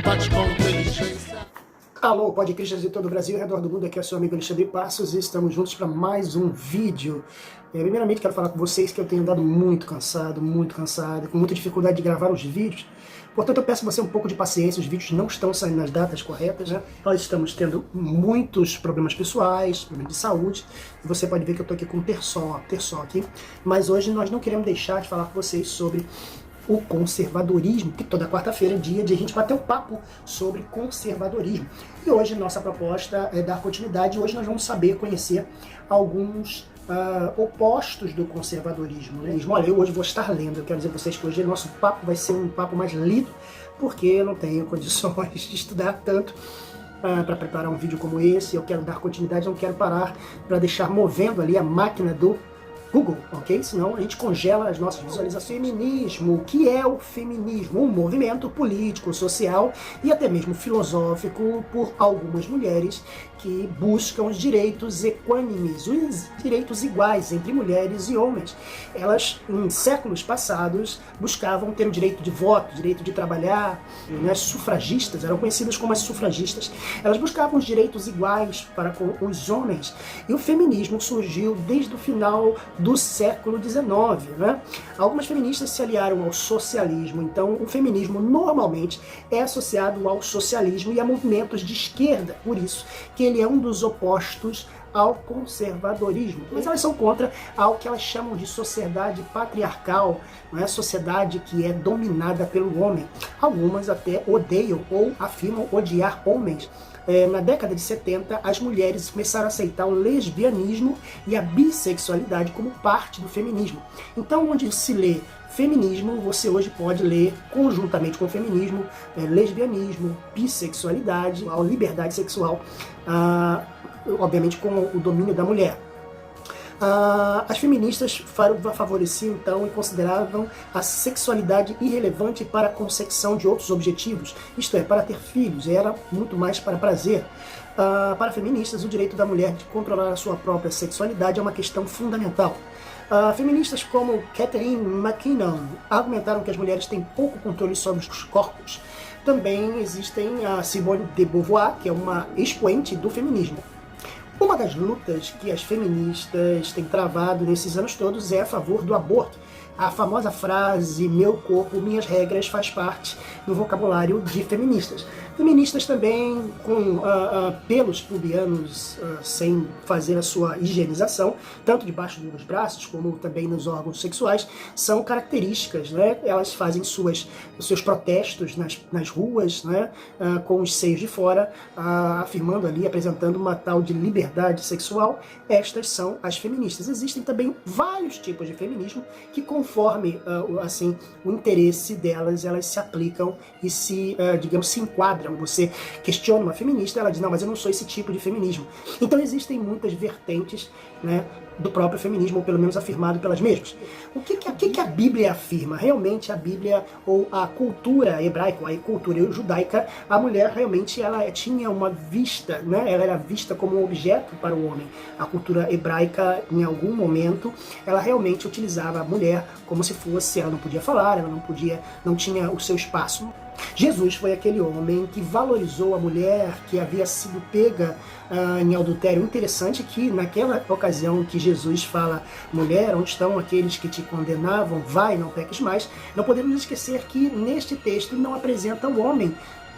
bate com inteligência. Alô, podcasters de todo o Brasil e ao redor do mundo, aqui é o seu amigo Alexandre Passos e estamos juntos para mais um vídeo. Primeiramente quero falar com vocês que eu tenho andado muito cansado, com muita dificuldade de gravar os vídeos. Portanto, eu peço a você um pouco de paciência, os vídeos não estão saindo nas datas corretas, né? Nós estamos tendo muitos problemas pessoais, problemas de saúde, e você pode ver que eu estou aqui com um terçol aqui, mas hoje nós não queremos deixar de falar com vocês sobre o conservadorismo, que toda quarta-feira é dia de a gente bater um papo sobre conservadorismo. E hoje nossa proposta é dar continuidade, hoje nós vamos saber conhecer alguns opostos do conservadorismo, né? Olha, eu hoje vou estar lendo, eu quero dizer a vocês que hoje nosso papo vai ser um papo mais lido, porque eu não tenho condições de estudar tanto para preparar um vídeo como esse. Eu quero dar continuidade, não quero parar para deixar movendo ali a máquina do Google, ok? Senão a gente congela as nossas visualizações. Feminismo, o que é o feminismo? Um movimento político, social e até mesmo filosófico por algumas mulheres que buscam os direitos equânimes, os direitos iguais entre mulheres e homens. Elas, em séculos passados, buscavam ter o direito de voto, direito de trabalhar, né? As sufragistas, eram conhecidas como as sufragistas. Elas buscavam os direitos iguais para com os homens. E o feminismo surgiu desde o final do século XIX, né? Algumas feministas se aliaram ao socialismo, então o feminismo normalmente é associado ao socialismo e a movimentos de esquerda, por isso que ele é um dos opostos ao conservadorismo, mas elas são contra ao que elas chamam de sociedade patriarcal, não é? Sociedade que é dominada pelo homem. Algumas até odeiam ou afirmam odiar homens. Na década de 70, as mulheres começaram a aceitar o lesbianismo e a bissexualidade como parte do feminismo. Então, onde se lê feminismo, você hoje pode ler conjuntamente com o feminismo, lesbianismo, bissexualidade, a liberdade sexual, obviamente com o domínio da mulher. As feministas favoreciam então e consideravam a sexualidade irrelevante para a consecução de outros objetivos, isto é, para ter filhos, era muito mais para prazer. Para feministas, o direito da mulher de controlar a sua própria sexualidade é uma questão fundamental. Feministas como Catherine McKinnon argumentaram que as mulheres têm pouco controle sobre os corpos. Também existem a Simone de Beauvoir, que é uma expoente do feminismo. Uma das lutas que as feministas têm travado nesses anos todos é a favor do aborto. A famosa frase "meu corpo, minhas regras" faz parte do vocabulário de feministas. Feministas também com pelos pubianos sem fazer a sua higienização, tanto debaixo dos braços como também nos órgãos sexuais, são características, né? Elas fazem os seus protestos nas ruas, né? Com os seios de fora, afirmando ali, apresentando uma tal de liberdade sexual. Estas são as feministas. Existem também vários tipos de feminismo que, conforme assim, o interesse delas, elas se aplicam e digamos, se enquadram. Você questiona uma feminista, ela diz, não, mas eu não sou esse tipo de feminismo. Então existem muitas vertentes, né, do próprio feminismo, ou pelo menos afirmado pelas mesmas. O que a Bíblia afirma? Realmente a Bíblia, ou a cultura hebraica, ou a cultura judaica, a mulher realmente ela tinha uma vista, né? Ela era vista como um objeto para o homem. A cultura hebraica, em algum momento, ela realmente utilizava a mulher como se fosse, ela não podia falar, ela não tinha o seu espaço. Jesus foi aquele homem que valorizou a mulher que havia sido pega em adultério. Interessante que naquela ocasião que Jesus fala, mulher, onde estão aqueles que te condenavam? Vai, não peques mais. Não podemos esquecer que neste texto não apresenta o homem,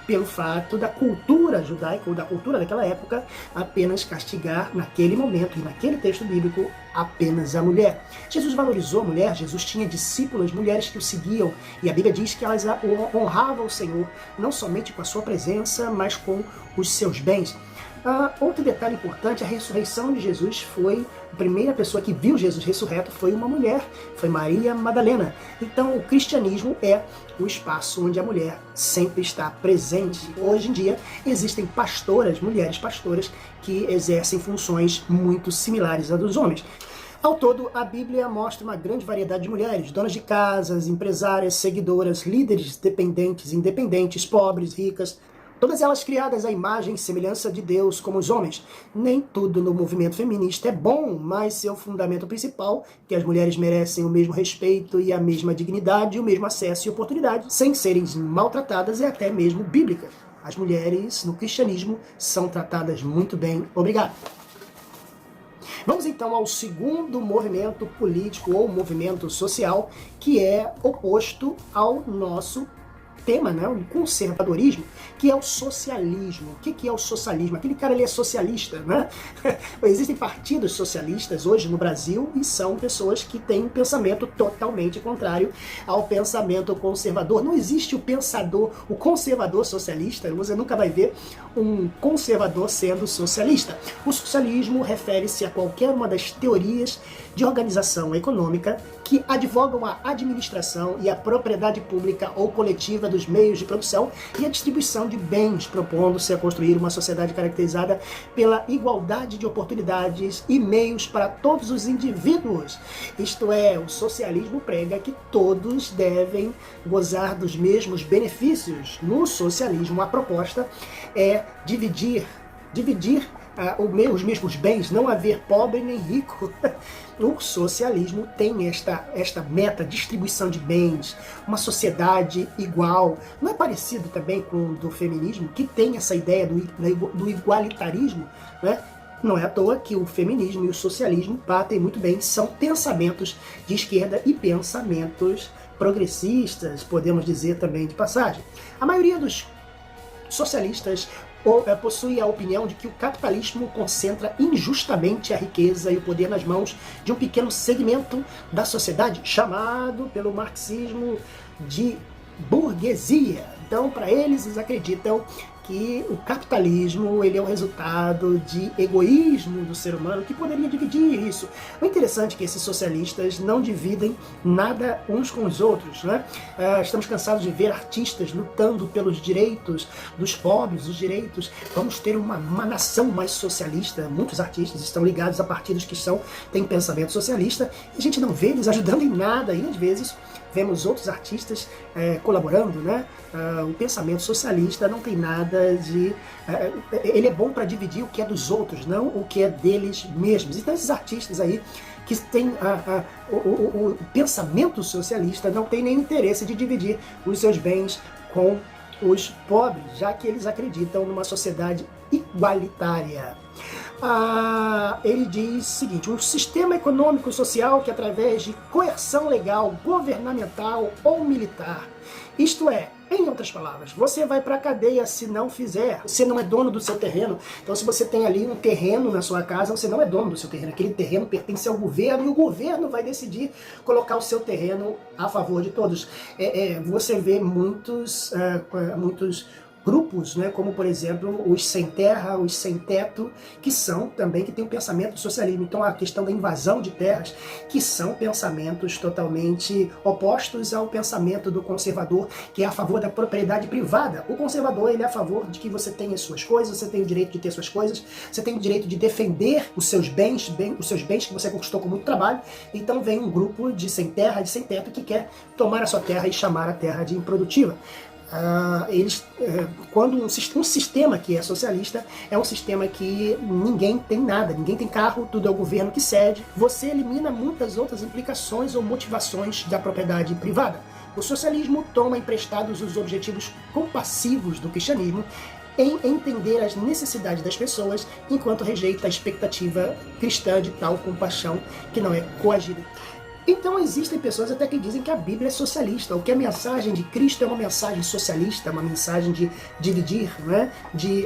pelo fato da cultura judaica ou da cultura daquela época apenas castigar naquele momento e naquele texto bíblico apenas a mulher. Jesus valorizou a mulher, Jesus tinha discípulas, mulheres que o seguiam, e a Bíblia diz que elas honravam o Senhor não somente com a sua presença, mas com os seus bens. Outro detalhe importante, a ressurreição de Jesus foi, a primeira pessoa que viu Jesus ressurreto foi uma mulher, foi Maria Madalena. Então o cristianismo é o espaço onde a mulher sempre está presente. Hoje em dia existem pastoras, mulheres pastoras, que exercem funções muito similares às dos homens. Ao todo, a Bíblia mostra uma grande variedade de mulheres, donas de casas, empresárias, seguidoras, líderes dependentes, independentes, pobres, ricas, todas elas criadas à imagem e semelhança de Deus como os homens. Nem tudo no movimento feminista é bom, mas seu fundamento principal, que as mulheres merecem o mesmo respeito e a mesma dignidade, o mesmo acesso e oportunidade, sem serem maltratadas, é até mesmo bíblica. As mulheres no cristianismo são tratadas muito bem. Obrigado. Vamos então ao segundo movimento político ou movimento social que é oposto ao nosso tema, né, o conservadorismo, que é o socialismo. O que é o socialismo? Aquele cara ali é socialista, né? Existem partidos socialistas hoje no Brasil e são pessoas que têm um pensamento totalmente contrário ao pensamento conservador. Não existe o pensador, o conservador socialista, você nunca vai ver um conservador sendo socialista. O socialismo refere-se a qualquer uma das teorias de organização econômica que advogam a administração e a propriedade pública ou coletiva dos meios de produção e a distribuição de bens, propondo-se a construir uma sociedade caracterizada pela igualdade de oportunidades e meios para todos os indivíduos. Isto é, o socialismo prega que todos devem gozar dos mesmos benefícios. No socialismo, a proposta é dividir os mesmos bens, não haver pobre nem rico. O socialismo tem esta meta, distribuição de bens, uma sociedade igual. Não é parecido também com o do feminismo, que tem essa ideia do igualitarismo, né? Não é à toa que o feminismo e o socialismo batem muito bem, são pensamentos de esquerda e pensamentos progressistas, podemos dizer também de passagem. A maioria dos socialistas possui a opinião de que o capitalismo concentra injustamente a riqueza e o poder nas mãos de um pequeno segmento da sociedade, chamado pelo marxismo de burguesia. Então, para eles acreditam que o capitalismo ele é o resultado de egoísmo do ser humano que poderia dividir isso. O interessante é que esses socialistas não dividem nada uns com os outros, né? Estamos cansados de ver artistas lutando pelos direitos dos pobres, os direitos. Vamos ter uma nação mais socialista. Muitos artistas estão ligados a partidos que têm pensamento socialista e a gente não vê eles ajudando em nada e às vezes vemos outros artistas colaborando, né? O pensamento socialista não tem nada de... ele é bom para dividir o que é dos outros, não o que é deles mesmos. Então esses artistas aí que têm o pensamento socialista não tem nem interesse de dividir os seus bens com os pobres, já que eles acreditam numa sociedade igualitária. Ele diz o seguinte: um sistema econômico e social que através de coerção legal, governamental ou militar, isto é, em outras palavras, você vai para a cadeia se não fizer, você não é dono do seu terreno. Então se você tem ali um terreno na sua casa, você não é dono do seu terreno, aquele terreno pertence ao governo e o governo vai decidir colocar o seu terreno a favor de todos. Você vê muitos grupos, né, como por exemplo os sem terra, os sem teto, que têm um pensamento do socialismo. Então a questão da invasão de terras, que são pensamentos totalmente opostos ao pensamento do conservador, que é a favor da propriedade privada. O conservador ele é a favor de que você tenha as suas coisas, você tem o direito de ter suas coisas, você tem o direito de defender os seus bens que você conquistou com muito trabalho. Então vem um grupo de sem terra, de sem teto, que quer tomar a sua terra e chamar a terra de improdutiva. Quando um sistema que é socialista é um sistema que ninguém tem nada, ninguém tem carro, tudo é o governo que cede, você elimina muitas outras implicações ou motivações da propriedade privada. O socialismo toma emprestados os objetivos compassivos do cristianismo em entender as necessidades das pessoas, enquanto rejeita a expectativa cristã de tal compaixão que não é coagida. Então existem pessoas até que dizem que a Bíblia é socialista, ou que a mensagem de Cristo é uma mensagem socialista, uma mensagem de dividir, né? De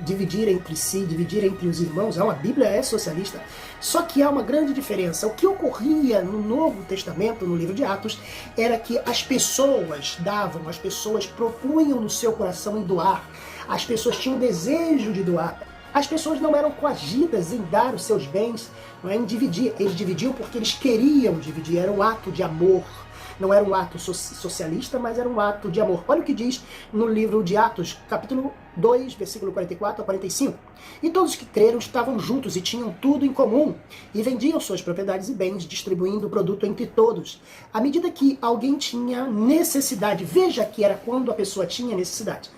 dividir entre si, dividir entre os irmãos. A Bíblia é socialista. Só que há uma grande diferença. O que ocorria no Novo Testamento, no livro de Atos, era que as pessoas davam, as pessoas propunham no seu coração em doar, as pessoas tinham desejo de doar. As pessoas não eram coagidas em dar os seus bens, não é, em dividir. Eles dividiam porque eles queriam dividir, era um ato de amor. Não era um ato socialista, mas era um ato de amor. Olha o que diz no livro de Atos, capítulo 2, versículo 44 a 45. E todos que creram estavam juntos e tinham tudo em comum, e vendiam suas propriedades e bens, distribuindo o produto entre todos. À medida que alguém tinha necessidade, veja que era quando a pessoa tinha necessidade.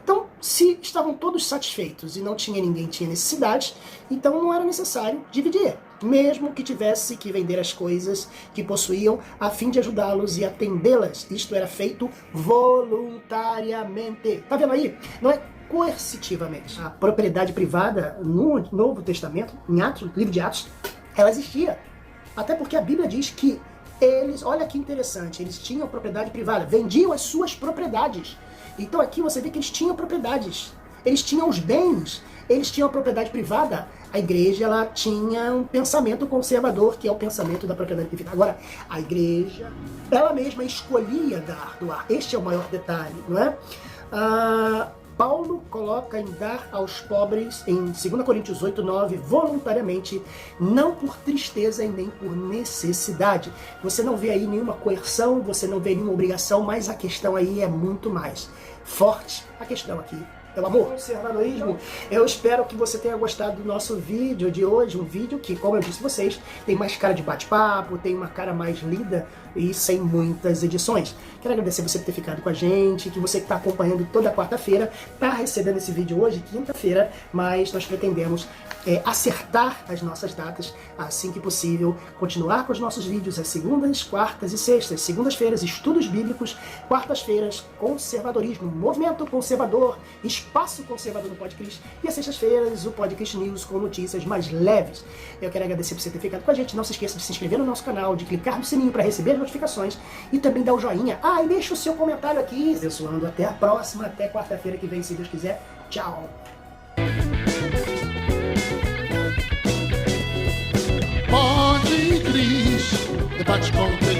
Então, se estavam todos satisfeitos e não ninguém tinha necessidade, então não era necessário dividir, mesmo que tivesse que vender as coisas que possuíam a fim de ajudá-los e atendê-las. Isto era feito voluntariamente. Tá vendo aí? Não é coercitivamente. A propriedade privada no Novo Testamento, em Atos, livro de Atos, ela existia. Até porque a Bíblia diz que eles, olha que interessante, eles tinham propriedade privada, vendiam as suas propriedades. Então aqui você vê que eles tinham propriedades, eles tinham os bens, eles tinham a propriedade privada. A igreja, ela tinha um pensamento conservador, que é o pensamento da propriedade privada. Agora, a igreja, ela mesma escolhia doar. Este é o maior detalhe, não é? Paulo coloca em dar aos pobres, em 2 Coríntios 8:9, voluntariamente, não por tristeza e nem por necessidade. Você não vê aí nenhuma coerção, você não vê nenhuma obrigação, mas a questão aí é muito mais forte. A questão aqui é o amor. Conservadorismo. Eu espero que você tenha gostado do nosso vídeo de hoje, um vídeo que, como eu disse a vocês, tem mais cara de bate-papo, tem uma cara mais lida e sem muitas edições. Quero agradecer você por ter ficado com a gente, que você que está acompanhando toda quarta-feira, está recebendo esse vídeo hoje, quinta-feira, mas nós pretendemos acertar as nossas datas assim que possível, continuar com os nossos vídeos às segundas, quartas e sextas. Segundas-feiras, estudos bíblicos, quartas-feiras, conservadorismo, movimento conservador, espaço conservador no Podcast, e às sextas-feiras o Podcast News com notícias mais leves. Eu quero agradecer por você ter ficado com a gente. Não se esqueça de se inscrever no nosso canal, de clicar no sininho para receber as notificações e também dar o joinha. E deixa o seu comentário aqui. Pessoal, até a próxima, até quarta-feira que vem, se Deus quiser. Tchau! Pode Cris, debate com